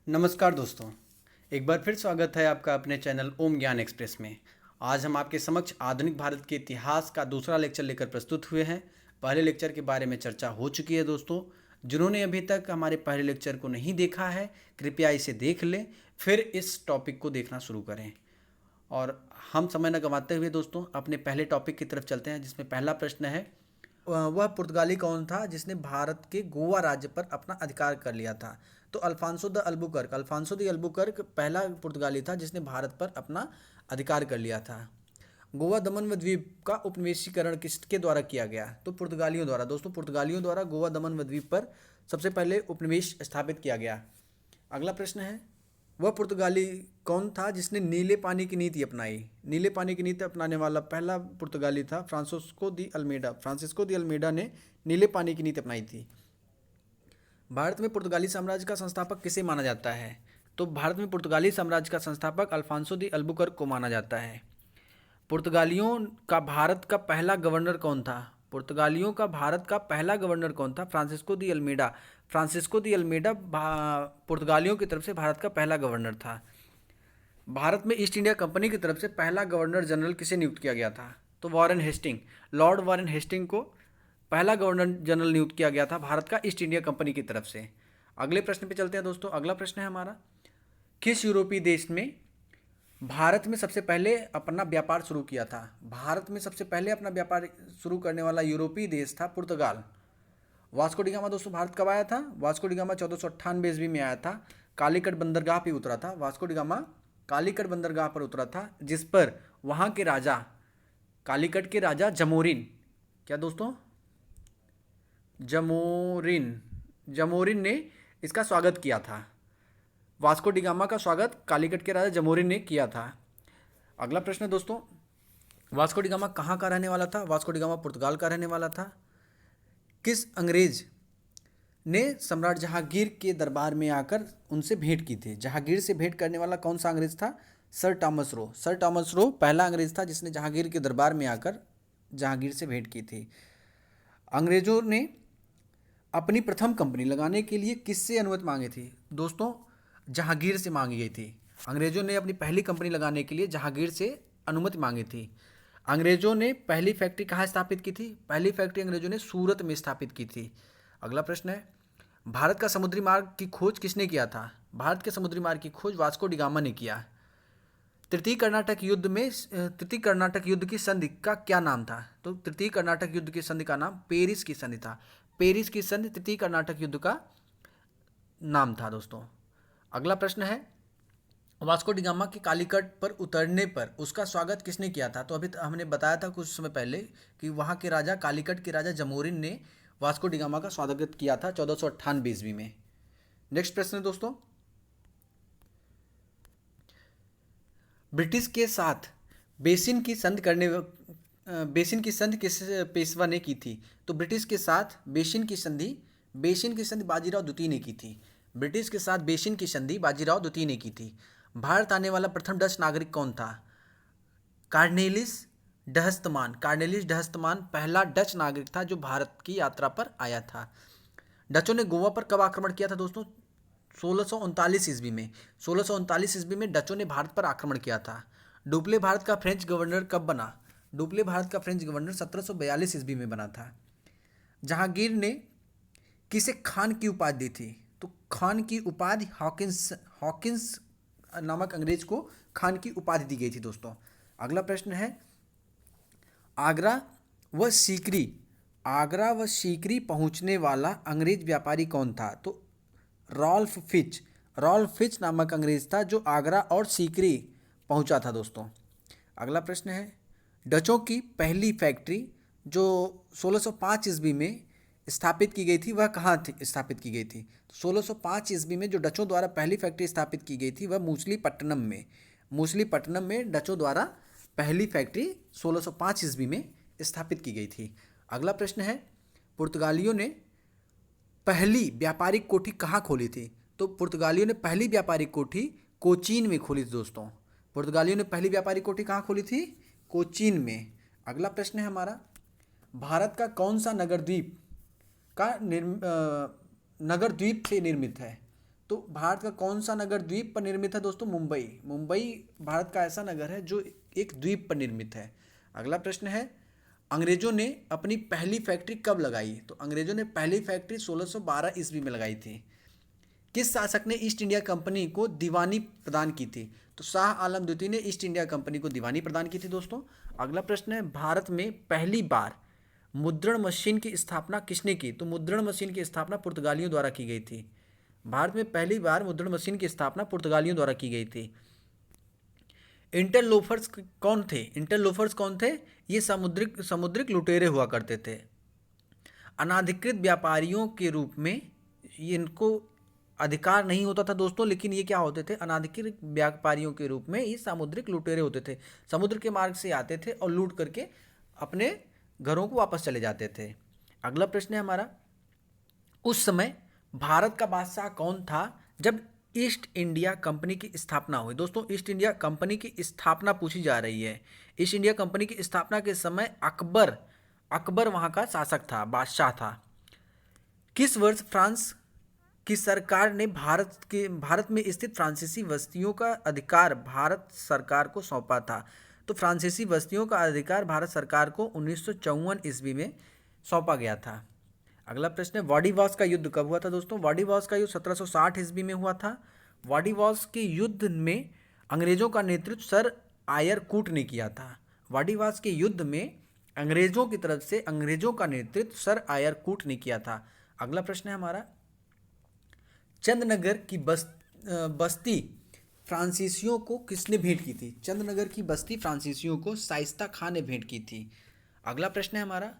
नमस्कार दोस्तों। एक बार फिर स्वागत है आपका अपने चैनल ओम ज्ञान एक्सप्रेस में। आज हम आपके समक्ष आधुनिक भारत के इतिहास का दूसरा लेक्चर लेकर प्रस्तुत हुए हैं। पहले लेक्चर के बारे में चर्चा हो चुकी है दोस्तों। जिन्होंने अभी तक हमारे पहले लेक्चर को नहीं देखा है, कृपया इसे देख लें, फिर इस टॉपिक को देखना शुरू करें। और हम समय न गंवाते हुए दोस्तों अपने पहले टॉपिक की तरफ चलते हैं, जिसमें पहला प्रश्न है, वह पुर्तगाली कौन था जिसने भारत के गोवा राज्य पर अपना अधिकार कर लिया था? तो अल्फांसो द अल्बुकर्क पहला पुर्तगाली था जिसने भारत पर अपना अधिकार कर लिया था। गोवा दमन व द्वीप का उपनिवेशीकरण किसके द्वारा किया गया? तो पुर्तगालियों द्वारा। दोस्तों, पुर्तगालियों द्वारा गोवा दमन व द्वीप पर सबसे पहले उपनिवेश स्थापित किया गया। अगला प्रश्न है, वह पुर्तगाली कौन था जिसने नीले पानी की नीति अपनाई? नीले पानी की नीति अपनाने वाला पहला पुर्तगाली था फ्रांसिस्को दी अल्मेडा ने नीले पानी की नीति अपनाई थी। भारत में पुर्तगाली साम्राज्य का संस्थापक किसे माना जाता है? तो भारत में पुर्तगाली साम्राज्य का संस्थापक अल्फांसो दी अल्बुकर्क को माना जाता है। पुर्तगालियों का भारत का पहला गवर्नर कौन था? पुर्तगालियों का भारत का पहला गवर्नर कौन था? फ्रांसिस्को दी अल्मेडा पुर्तगालियों की तरफ से भारत का पहला गवर्नर था। भारत में ईस्ट इंडिया कंपनी की तरफ से पहला गवर्नर जनरल किसे नियुक्त किया गया था? तो लॉर्ड वॉरेन हेस्टिंग को पहला गवर्नर जनरल नियुक्त किया गया था भारत का ईस्ट इंडिया कंपनी की तरफ से। अगले प्रश्न पे चलते हैं दोस्तों। अगला प्रश्न है हमारा, किस यूरोपीय देश में भारत में सबसे पहले अपना व्यापार शुरू किया था? भारत में सबसे पहले अपना व्यापार शुरू करने वाला यूरोपीय देश था पुर्तगाल। वास्को डी गामा दोस्तों भारत कब आया था? वास्को डी गामा 1498 ईस्वी में आया था। कालीकट बंदरगाह पे उतरा था। वास्को डी गामा कालीकट बंदरगाह पर उतरा था, जिस पर वहाँ के राजा, कालीकट के राजा जमोरिन, क्या दोस्तों, जमोरिन ने इसका स्वागत किया था। वास्को डी गामा का स्वागत कालीकट के राजा जमोरिन ने किया था। अगला प्रश्न है दोस्तों, वास्को डी गामा कहाँ का रहने वाला था? वास्को डी गामा पुर्तगाल का रहने वाला था। किस अंग्रेज ने सम्राट जहांगीर के दरबार में आकर उनसे भेंट की थी? जहांगीर से भेंट करने वाला कौन सा अंग्रेज था? सर टॉमस रो पहला अंग्रेज था जिसने जहांगीर के दरबार में आकर जहांगीर से भेंट की थी। अंग्रेजों ने अपनी प्रथम कंपनी लगाने के लिए किससे अनुमति मांगी थी? दोस्तों, जहांगीर से मांगी गई थी। अंग्रेजों ने अपनी पहली कंपनी लगाने के लिए जहांगीर से अनुमति मांगी थी। अंग्रेजों ने पहली फैक्ट्री कहाँ स्थापित की थी? पहली फैक्ट्री अंग्रेजों ने सूरत में स्थापित की थी। अगला प्रश्न है, भारत का समुद्री मार्ग की खोज किसने किया था? भारत के समुद्री मार्ग की खोज वास्को डी गामा ने किया। तृतीय कर्नाटक युद्ध की संधि का क्या नाम था? तो तृतीय कर्नाटक युद्ध की संधि का नाम पेरिस की संधि था। पेरिस की संधि तृतीय कर्नाटक युद्ध का नाम था दोस्तों। अगला प्रश्न है, वास्को डी गामा के कालीकट पर उतरने पर उसका स्वागत किसने किया था? तो अभी हमने बताया था कुछ समय पहले कि वहाँ के राजा, कालीकट के राजा जमोरिन ने वास्को डी गामा का स्वागत किया था 1498 ईस्वी में। नेक्स्ट प्रश्न है दोस्तों, ब्रिटिश के साथ बेसिन की संधि किस पेशवा ने की थी? तो ब्रिटिश के साथ बेसिन की संधि बाजीराव द्वितीय ने की थी। ब्रिटिश के साथ बेसिन की संधि बाजीराव द्वितीय ने की थी। भारत आने वाला प्रथम डच नागरिक कौन था? कार्नेलिस डहस्तमान पहला डच नागरिक था जो भारत की यात्रा पर आया था। डचों ने गोवा पर कब आक्रमण किया था दोस्तों? 1639 ईस्वी में। 1639 ईस्वी में डचों ने भारत पर आक्रमण किया था। डुप्ले भारत का फ्रेंच गवर्नर कब बना? डुप्ले भारत का फ्रेंच गवर्नर 1742 ईस्वी में बना था। जहांगीर ने किसे खान की उपाधि दी थी? तो खान की उपाधि हॉकिंस नामक अंग्रेज को खान की उपाधि दी गई थी दोस्तों। अगला प्रश्न है, आगरा व सीकरी पहुंचने वाला अंग्रेज व्यापारी कौन था? तो रॉल्फ फिच नामक अंग्रेज था जो आगरा और सीकरी पहुंचा था दोस्तों। अगला प्रश्न है, डचों की पहली फैक्ट्री जो 1605 ईस्वी में स्थापित की गई थी वह कहाँ स्थापित की गई थी? 1605 ईस्वी में जो डचों द्वारा पहली फैक्ट्री स्थापित की गई थी वह मूसलीपट्टनम में डचों द्वारा पहली फैक्ट्री 1605 ईस्वी में स्थापित की गई थी। अगला प्रश्न है, पुर्तगालियों ने पहली व्यापारिक कोठी कहाँ खोली थी? तो पुर्तगालियों ने पहली व्यापारिक कोठी कोचीन में खोली थी दोस्तों। पुर्तगालियों ने पहली व्यापारिक कोठी कहाँ खोली थी? कोचीन में। अगला प्रश्न है हमारा, भारत का कौन सा नगर द्वीप से निर्मित है? तो भारत का कौन सा नगर द्वीप पर निर्मित है दोस्तों? मुंबई। मुंबई भारत का ऐसा नगर है जो एक द्वीप पर निर्मित है। अगला प्रश्न है, अंग्रेजों ने अपनी पहली फैक्ट्री कब लगाई? तो अंग्रेजों ने पहली फैक्ट्री 1612 ईस्वी में लगाई थी। किस शासक ने ईस्ट इंडिया कंपनी को दीवानी प्रदान की थी? तो शाह आलम द्वितीय ने ईस्ट इंडिया कंपनी को दीवानी प्रदान की थी दोस्तों। अगला प्रश्न है, भारत में पहली बार मुद्रण मशीन की स्थापना किसने की? तो मुद्रण मशीन की स्थापना पुर्तगालियों द्वारा की गई थी। भारत में पहली बार मुद्रण मशीन की स्थापना पुर्तगालियों द्वारा की गई थी। इंटरलोफर्स कौन थे? इंटरलोफर्स कौन थे? ये समुद्रिक लुटेरे हुआ करते थे। अनाधिकृत व्यापारियों के रूप में इनको अधिकार नहीं होता था दोस्तों, लेकिन ये क्या होते थे? अनाधिकृत व्यापारियों के रूप में ये सामुद्रिक लुटेरे होते थे। समुद्र के मार्ग से आते थे और लूट करके अपने घरों को वापस चले जाते थे। अगला प्रश्न है हमारा, उस समय भारत का बादशाह कौन था जब ईस्ट इंडिया कंपनी की स्थापना हुई? दोस्तों, ईस्ट इंडिया कंपनी की स्थापना पूछी जा रही है। ईस्ट इंडिया कंपनी की स्थापना के समय अकबर वहाँ का शासक था, बादशाह था। किस वर्ष फ्रांस की सरकार ने भारत में स्थित फ्रांसीसी बस्तियों का अधिकार भारत सरकार को सौंपा था? तो फ्रांसीसी बस्तियों का अधिकार भारत सरकार को 1954 ईस्वी में सौंपा गया था। अगला प्रश्न है, वाडीवास का युद्ध कब हुआ था दोस्तों? वाडीवास का युद्ध 1760 ईस्वी में हुआ था। वाडीवास के युद्ध में अंग्रेजों का नेतृत्व सर आयर कूट ने किया था। वाडीवास के युद्ध में अंग्रेजों की तरफ से अंग्रेजों का नेतृत्व सर आयर कूट ने किया था। अगला प्रश्न है हमारा, चंदनगर की बस्ती फ्रांसीसियों को किसने भेंट की थी? चंदनगर की बस्ती फ्रांसीसियों को शाइस्ता खां ने भेंट की थी। अगला प्रश्न है हमारा,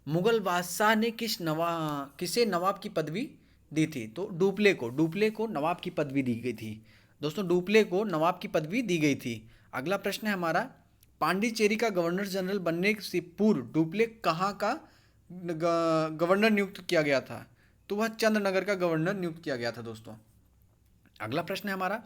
मुगल बादशाह ने किसे नवाब की पदवी दी थी? तो डुप्ले को नवाब की पदवी दी गई थी दोस्तों। डुप्ले को नवाब की पदवी दी गई थी। अगला प्रश्न है हमारा, पांडिचेरी का गवर्नर जनरल बनने से पूर्व डुप्ले कहाँ का गवर्नर नियुक्त किया गया था? तो वह चंद्रनगर का गवर्नर नियुक्त किया गया था दोस्तों। अगला प्रश्न है हमारा,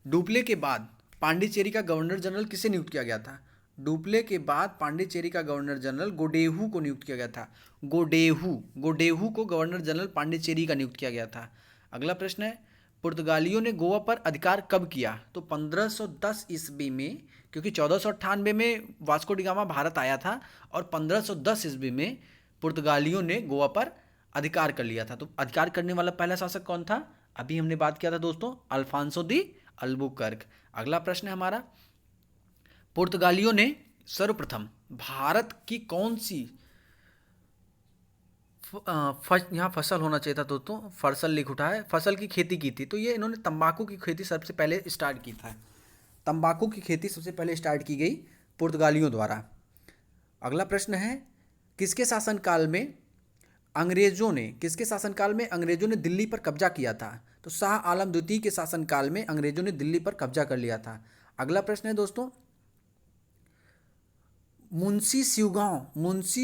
डुप्ले के बाद पांडिचेरी का गवर्नर जनरल किसे नियुक्त किया गया था? डुप्ले के बाद पांडिचेरी का गवर्नर जनरल गोडेहू को नियुक्त किया गया था। गोडेहू को गवर्नर जनरल पांडिचेरी का नियुक्त किया गया था। अगला प्रश्न है, पुर्तगालियों ने गोवा पर अधिकार कब किया? तो 1510 ईस्वी में, क्योंकि 1498 में वास्को डी गामा भारत आया था और 1510 ईस्वी में पुर्तगालियों ने गोवा पर अधिकार कर लिया था। तो अधिकार करने वाला पहला शासक कौन था? अभी हमने बात किया था दोस्तों, अल्फांसो दी अल्बुकर्क। अगला प्रश्न है हमारा, पुर्तगालियों ने सर्वप्रथम भारत की कौन सी यहाँ फसल होना चाहिए था दोस्तों, फसल लिख उठा है, फसल की खेती की थी? तो ये इन्होंने तंबाकू की खेती सबसे पहले स्टार्ट की था। तंबाकू की खेती सबसे पहले स्टार्ट की गई पुर्तगालियों द्वारा। अगला प्रश्न है, किसके शासनकाल में अंग्रेजों ने दिल्ली पर कब्जा किया था? तो शाह आलम द्वितीय के शासनकाल में अंग्रेजों ने दिल्ली पर कब्जा कर लिया था। अगला प्रश्न है दोस्तों, मुंशी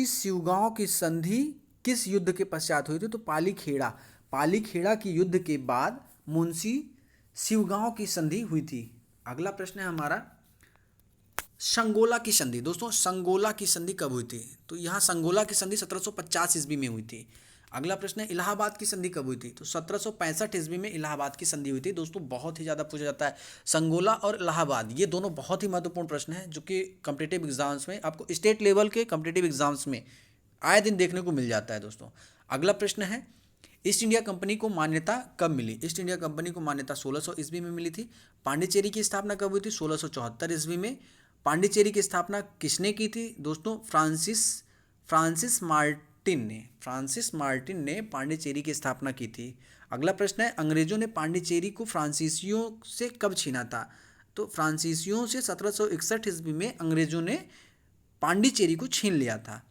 शिवगांव की संधि किस युद्ध के पश्चात हुई थी? तो पालीखेड़ा की युद्ध के बाद मुंशी शिवगांव की संधि हुई थी। अगला प्रश्न है हमारा, संगोला की संधि। दोस्तों, संगोला की संधि कब हुई थी? तो यहाँ संगोला की संधि 1750 ईस्वी में हुई थी। अगला प्रश्न है, इलाहाबाद की संधि कब हुई थी? तो 1765 ईस्वी में इलाहाबाद की संधि हुई थी। दोस्तों, बहुत ही ज़्यादा पूछा जाता है संगोला और इलाहाबाद, ये दोनों बहुत ही महत्वपूर्ण प्रश्न हैं जो कि कॉम्पिटिटिव एग्जाम्स में, आपको स्टेट लेवल के कॉम्पिटिटिव एग्जाम्स में आए दिन देखने को मिल जाता है दोस्तों। अगला प्रश्न है, ईस्ट इंडिया कंपनी को मान्यता कब मिली? ईस्ट इंडिया कंपनी को मान्यता 1600 ईस्वी में मिली थी। पांडिचेरी की स्थापना कब हुई थी? 1674 ईस्वी में। पांडिचेरी की स्थापना किसने की थी दोस्तों? फ्रांसिस मार्टिन ने पांडिचेरी की स्थापना की थी। अगला प्रश्न है, अंग्रेजों ने पांडिचेरी को फ्रांसीसियों से कब छीना था? तो फ्रांसीसियों से 1761 ईस्वी में अंग्रेजों ने पांडिचेरी को छीन लिया था।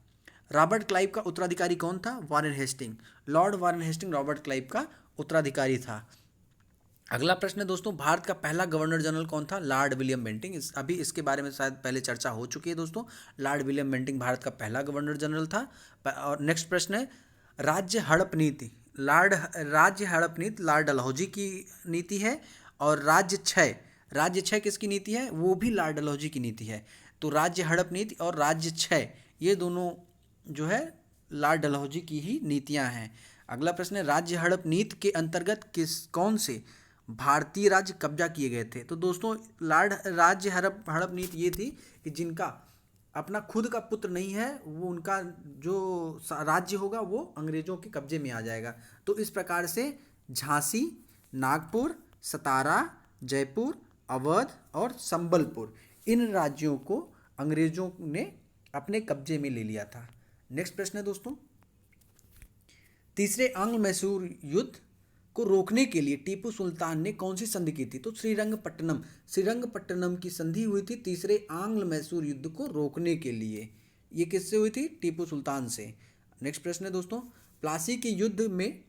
रॉबर्ट क्लाइव का उत्तराधिकारी कौन था? Warren Hasting. Lord Warren Hasting Robert Clive का उत्तराधिकारी था। अगला प्रश्न है दोस्तों, भारत का पहला गवर्नर जनरल कौन था? Lord William Bentinck. अभी इसके बारे में शायद पहले चर्चा हो चुकी है दोस्तों। लॉर्ड विलियम बेंटिंक भारत का पहला गवर्नर जनरल था। और नेक्स्ट प्रश्न है, राज्य हड़प नीति लॉर्ड डलहौजी की नीति है। और राज्य क्षय किसकी नीति है? वो भी लॉर्ड डलहौजी की नीति है। तो राज्य हड़प नीति और राज्य क्षय, ये दोनों जो है लॉर्ड डलहौजी की ही नीतियाँ हैं। अगला प्रश्न है, राज्य हड़प नीति के अंतर्गत कौन से भारतीय राज्य कब्जा किए गए थे? तो दोस्तों राज्य हड़प नीति ये थी कि जिनका अपना खुद का पुत्र नहीं है, वो उनका जो राज्य होगा वो अंग्रेजों के कब्जे में आ जाएगा। तो इस प्रकार से झांसी, नागपुर, सतारा, जयपुर, अवध और संबलपुर, इन राज्यों को अंग्रेजों ने अपने कब्जे में ले लिया था। नेक्स्ट प्रश्न है दोस्तों, तीसरे आंग्ल मैसूर युद्ध को रोकने के लिए टीपू सुल्तान ने कौन सी संधि की थी? तो श्रीरंगपट्टनम की संधि हुई थी तीसरे आंग्ल मैसूर युद्ध को रोकने के लिए। ये किससे हुई थी? टीपू सुल्तान से। नेक्स्ट प्रश्न है दोस्तों, प्लासी के युद्ध में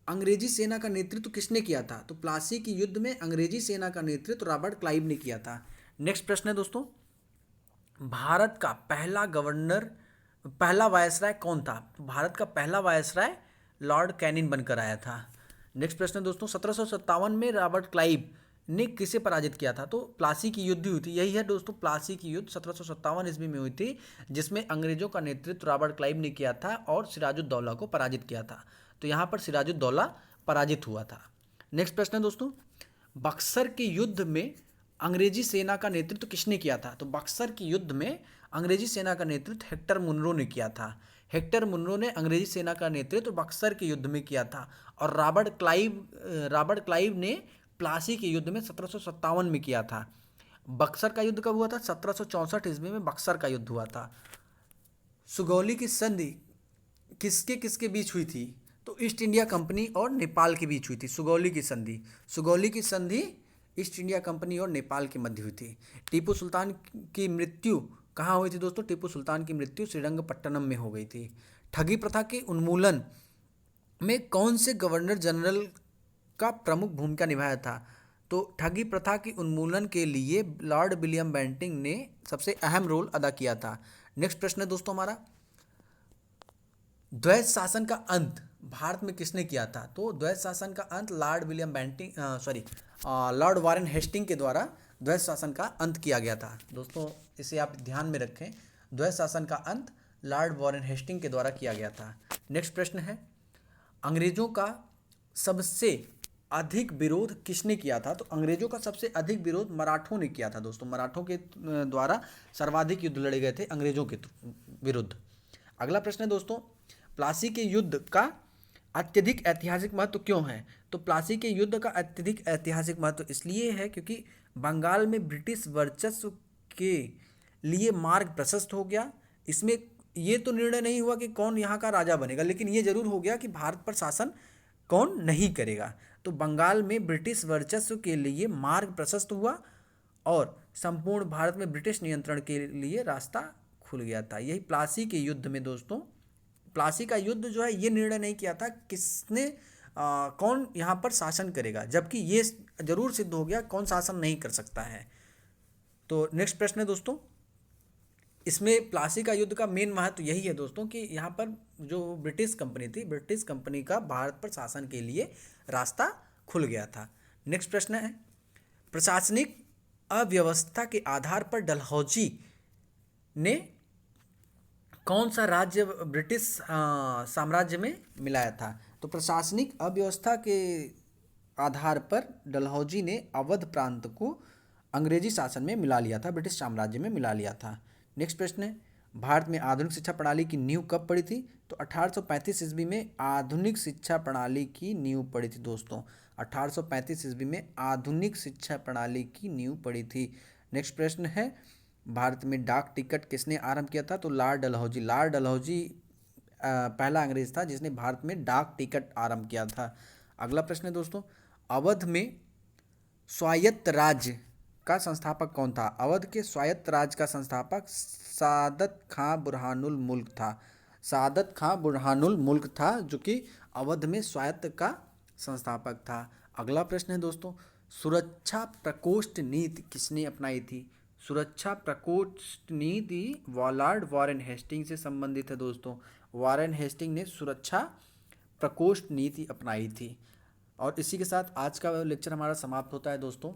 अंग्रेजी सेना का नेतृत्व किसने किया था? तो प्लासी के युद्ध में अंग्रेजी सेना का नेतृत्व रॉबर्ट क्लाइव ने किया था। नेक्स्ट प्रश्न है दोस्तों, भारत का पहला वायसराय कौन था? भारत का पहला वायसराय लॉर्ड कैनिंग बनकर आया था। नेक्स्ट प्रश्न है दोस्तों, 1757 में रॉबर्ट क्लाइव ने किसे पराजित किया था? तो प्लासी की युद्ध हुई थी। यही है दोस्तों, प्लासी की युद्ध 1757 ईस्वी में हुई थी, जिसमें अंग्रेजों का नेतृत्व रॉबर्ट क्लाइव ने किया था और सिराजुद्दौला को पराजित किया था। तो यहाँ पर सिराजुद्दौला पराजित हुआ था। नेक्स्ट प्रश्न है दोस्तों, बक्सर के युद्ध में अंग्रेजी सेना का नेतृत्व किसने किया था? तो बक्सर के युद्ध में अंग्रेजी सेना का नेतृत्व हेक्टर मुनरो ने किया था। हेक्टर मुनरो ने अंग्रेजी सेना का नेतृत्व बक्सर के युद्ध में किया था। और रॉबर्ट क्लाइव ने प्लासी के युद्ध में 1757 में किया था। बक्सर का युद्ध कब हुआ था? 1764 ईस्वी में बक्सर का युद्ध हुआ था। सुगौली की संधि किसके किसके बीच हुई थी? तो ईस्ट इंडिया कंपनी और नेपाल के बीच हुई थी सुगौली की संधि ईस्ट इंडिया कंपनी और नेपाल के मध्य हुई थी। टीपू सुल्तान की मृत्यु कहाँ हुई थी दोस्तों? टीपू सुल्तान की मृत्यु श्रीरंगपट्टनम में हो गई थी। ठगी प्रथा के उन्मूलन में कौन से गवर्नर जनरल का प्रमुख भूमिका निभाया था? तो ठगी प्रथा के उन्मूलन के लिए लॉर्ड विलियम बेंटिंग ने सबसे अहम रोल अदा किया था। नेक्स्ट प्रश्न है दोस्तों हमारा, द्वैध शासन का अंत भारत में किसने किया था? तो द्वैध शासन का अंत लॉर्ड वारेन हेस्टिंग के द्वारा द्वैध शासन का अंत किया गया था। दोस्तों इसे आप ध्यान में रखें, द्वैध शासन का अंत लॉर्ड वारेन हेस्टिंग के द्वारा किया गया था। नेक्स्ट प्रश्न है, अंग्रेजों का सबसे अधिक विरोध किसने किया था? तो अंग्रेजों का सबसे अधिक विरोध मराठों ने किया था। दोस्तों मराठों के द्वारा सर्वाधिक युद्ध लड़े गए थे अंग्रेजों के विरुद्ध। अगला प्रश्न है दोस्तों, प्लासी के युद्ध का अत्यधिक ऐतिहासिक महत्व क्यों है? तो प्लासी के युद्ध का अत्यधिक ऐतिहासिक महत्व इसलिए है क्योंकि बंगाल में ब्रिटिश वर्चस्व के लिए मार्ग प्रशस्त हो गया। इसमें ये तो निर्णय नहीं हुआ कि कौन यहाँ का राजा बनेगा, लेकिन ये जरूर हो गया कि भारत पर शासन कौन नहीं करेगा। तो बंगाल में ब्रिटिश वर्चस्व के लिए मार्ग प्रशस्त हुआ और संपूर्ण भारत में ब्रिटिश नियंत्रण के लिए रास्ता खुल गया था। यही प्लासी के युद्ध में दोस्तों, प्लासी का युद्ध जो है ये निर्णय नहीं किया था किसने कौन यहाँ पर शासन करेगा, जबकि ये जरूर सिद्ध हो गया कौन शासन नहीं कर सकता है। तो नेक्स्ट प्रश्न है दोस्तों, इसमें प्लासी का युद्ध का मेन महत्व यही है दोस्तों कि यहाँ पर जो ब्रिटिश कंपनी थी, ब्रिटिश कंपनी का भारत पर शासन के लिए रास्ता खुल गया था। नेक्स्ट प्रश्न है, प्रशासनिक अव्यवस्था के आधार पर डलहौजी ने कौन सा राज्य ब्रिटिश साम्राज्य में मिलाया था? तो प्रशासनिक अव्यवस्था के आधार पर डलहौजी ने अवध प्रांत को अंग्रेजी शासन में मिला लिया था, ब्रिटिश साम्राज्य में मिला लिया था। नेक्स्ट प्रश्न है, भारत में आधुनिक शिक्षा प्रणाली की नींव कब पड़ी थी? तो 1835 ईस्वी में आधुनिक शिक्षा प्रणाली की नींव पड़ी थी दोस्तों। 1835 ईस्वी में आधुनिक शिक्षा प्रणाली की नींव पड़ी थी। नेक्स्ट प्रश्न है, भारत में डाक टिकट किसने आरंभ किया था? तो लॉर्ड डलहौजी पहला अंग्रेज था जिसने भारत में डाक टिकट आरंभ किया था। अगला प्रश्न है दोस्तों, अवध में स्वायत्त राज्य का संस्थापक कौन था? अवध के स्वायत्त राज्य का संस्थापक सादत खां बुरहानुल मुल्क था जो कि अवध में स्वायत्त का संस्थापक था। अगला प्रश्न है दोस्तों, सुरक्षा प्रकोष्ठ नीति किसने अपनाई थी? सुरक्षा प्रकोष्ठ नीति लॉर्ड वारेन हेस्टिंग से संबंधित है दोस्तों। वारेन हेस्टिंग ने सुरक्षा प्रकोष्ठ नीति अपनाई थी। और इसी के साथ आज का लेक्चर हमारा समाप्त होता है दोस्तों।